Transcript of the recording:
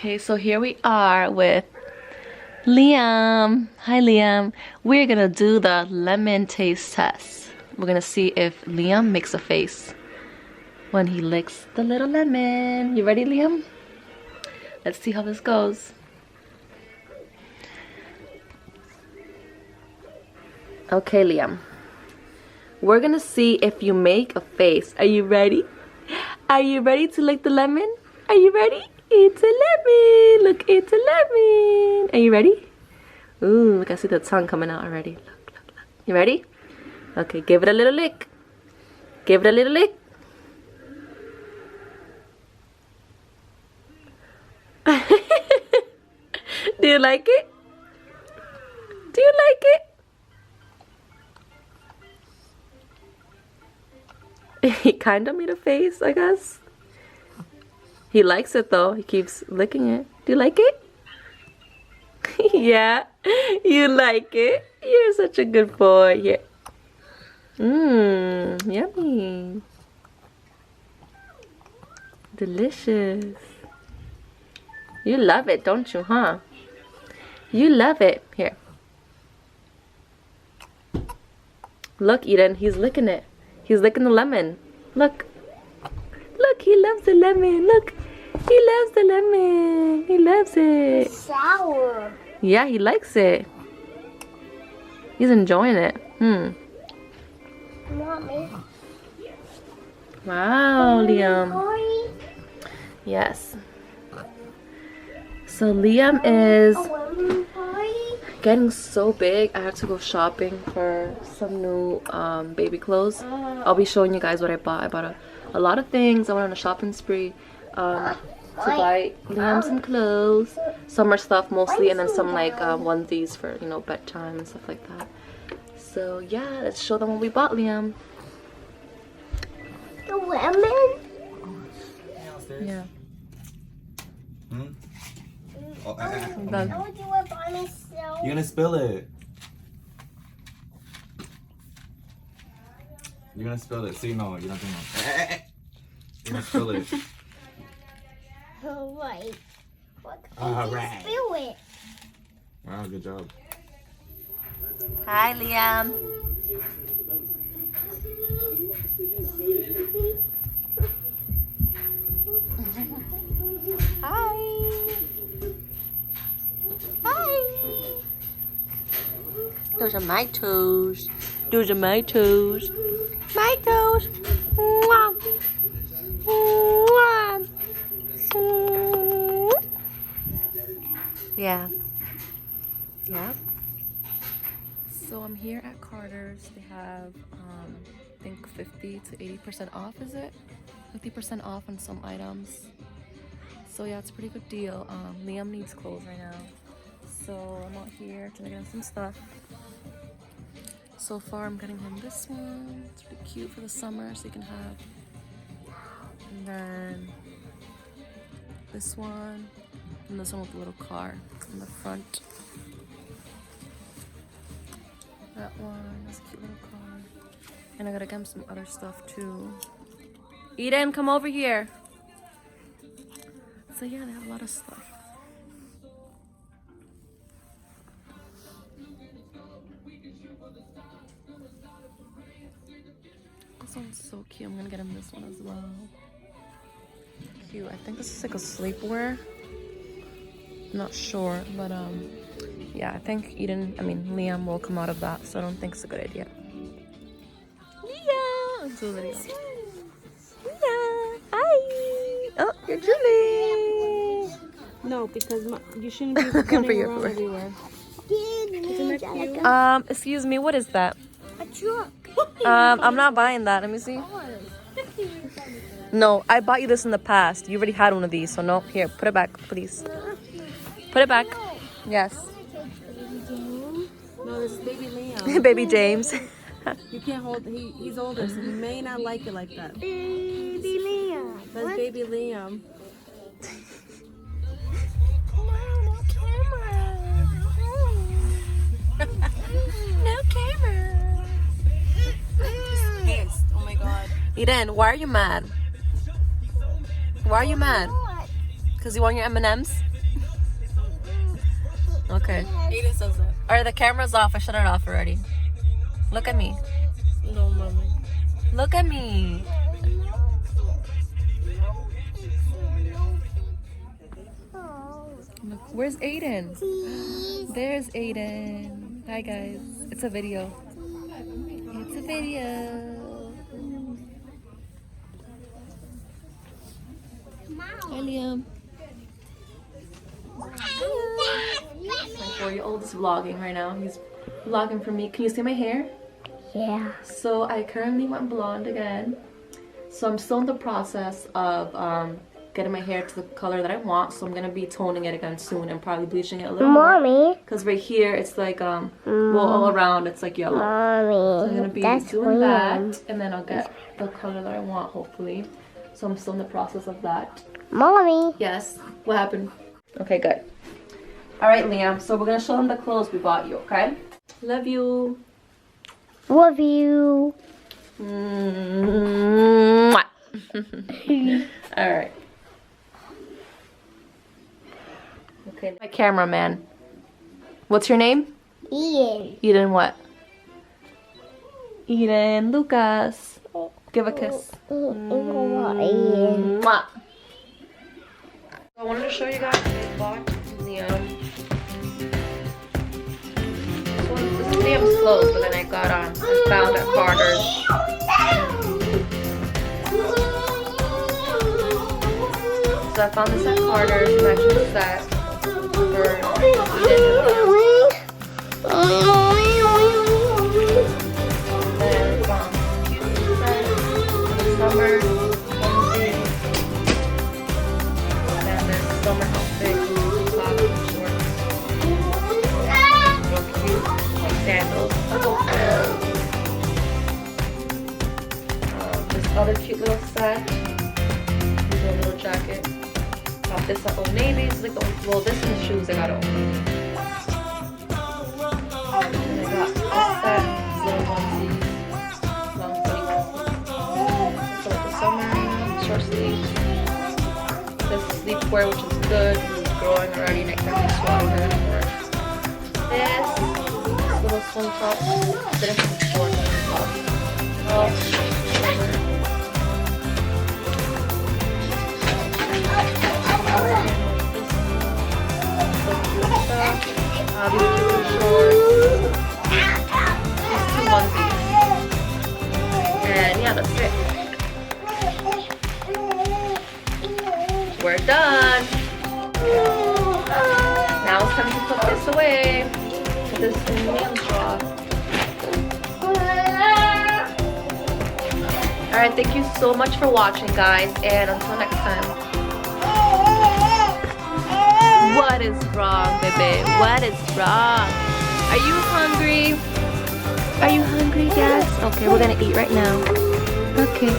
Okay, so here we are with Liam. Hi, Liam. We're gonna do the lemon taste test. We're gonna see if Liam makes a face when he licks the little lemon. You ready, Liam? Let's see how this goes. Okay, Liam. We're gonna see if you make a face. Are you ready? Are you ready to lick the lemon? Are you ready? It's a lemon. Look, it's a lemon. Are you ready? Ooh, look, I see the tongue coming out already. Look, look, look. You ready? Okay, give it a little lick. Give it a little lick. Do you like it? Do you like it? He kind of made a face, I guess. He likes it though. He keeps licking it. Do you like it? Yeah, you like it. You're such a good boy. Here. Yummy. Delicious. You love it, don't you, huh? You love it. Here. Look, Eden, he's licking it. He's licking the lemon. Look. Look, he loves the lemon. Look. He loves the lemon. He loves it. It's sour. Yeah, he likes it. He's enjoying it. Mommy. Wow, Liam. Yes. So Liam is getting so big. I have to go shopping for some new baby clothes. I'll be showing you guys what I bought. I bought a lot of things. I went on a shopping spree to buy Liam some clothes, summer stuff mostly, and then some like onesies for, you know, bedtime and stuff like that. So yeah, let's show them what we bought, Liam. The lemon? Yeah. Oh, I'm done. I would do it by myself. You're gonna spill it. You're gonna spill it. See, no, you're not doing that. You're gonna spill it. Alright. Alright. Spill it. Wow, good job. Hi, Liam. Hi. Hi. Those are my toes. Those are my toes. My toes. Mwah. Mwah. Yeah. Yeah. So I'm here at Carter's. They have, I think 50 to 80% off, is it? 50% off on some items. So yeah, it's a pretty good deal. Liam needs clothes right now. So I'm out here trying to get him some stuff. So far I'm getting him this one. It's pretty cute for the summer, so you can have. And then this one. And this one with the little car in the front. That one, this cute little car. And I gotta get him some other stuff too. Eden, come over here. So yeah, they have a lot of stuff. This one's so cute. I'm gonna get him this one as well. Cute. I think this is like a sleepwear. Not sure, but yeah, I think Liam will come out of that, so I don't think it's a good idea. Liam! Let's do a video. Liam! Hi! Oh, you're Julie! No, because you shouldn't be running around everywhere. Excuse me, what is that? A truck. I'm not buying that. Let me see. No, I bought you this in the past. You already had one of these, so no. Here, put it back, please. Put it back. Yes. No, this is baby Liam. Baby James. You can't hold. He's older, so he may not like it like that. Baby Liam. That's baby Liam. No camera. No camera. He's pissed. Oh my god. Eden, why are you mad? Why are you mad? What? Because you want your M&Ms? Okay. Aiden says that. Alright, the camera's off. I shut it off already. Look at me. No, mommy. Look at me. Look, where's Aiden? There's Aiden. Hi guys. It's a video. It's a video. Hi Liam. My 4-year-old is vlogging right now. He's vlogging for me. Can you see my hair? Yeah. So I currently went blonde again. So I'm still in the process of getting my hair to the color that I want. So I'm gonna be toning it again soon and probably bleaching it a little more. Mommy. Cause right here it's like well all around it's like yellow. Mommy. So I'm gonna be That's doing weird. that and then I'll get the color that I want hopefully. So I'm still in the process of that. Mommy. Yes. What happened? Okay, good. All right, Liam. So we're gonna show them the clothes we bought you. Okay. Love you. Love you. Mwah. All right. Okay. My cameraman. What's your name? Ian. Eden what? Eden Lucas. Give a kiss. Ian. Mwah. I wanted to show you guys I bought Liam. This is Liam's clothes, but then I found at Carter's. So I found this at Carter's matching set for then found cute set for the summer onesie. And then this summer outfit, top and shorts. Real cute, like sandals. This other cute little set. This little jacket. Got this at Old Navy. It's like well, this and the shoes I got at Old Navy. And I got this set, these little onesies, long sleeve. So like the summer, short sleeves. This sleepwear, which is good. It's growing already. Next time we swallow her for this little swim top. Didn't have a short top. Oh, whatever. These cute shorts, these 2 onesies, and yeah, that's it. We're done. Now it's time to put this away. Put this in the nail straw. Alright, thank you so much for watching, guys, and until next time. What is wrong, baby? What is wrong? Are you hungry? Are you hungry, guys? Okay, we're gonna eat right now. Okay.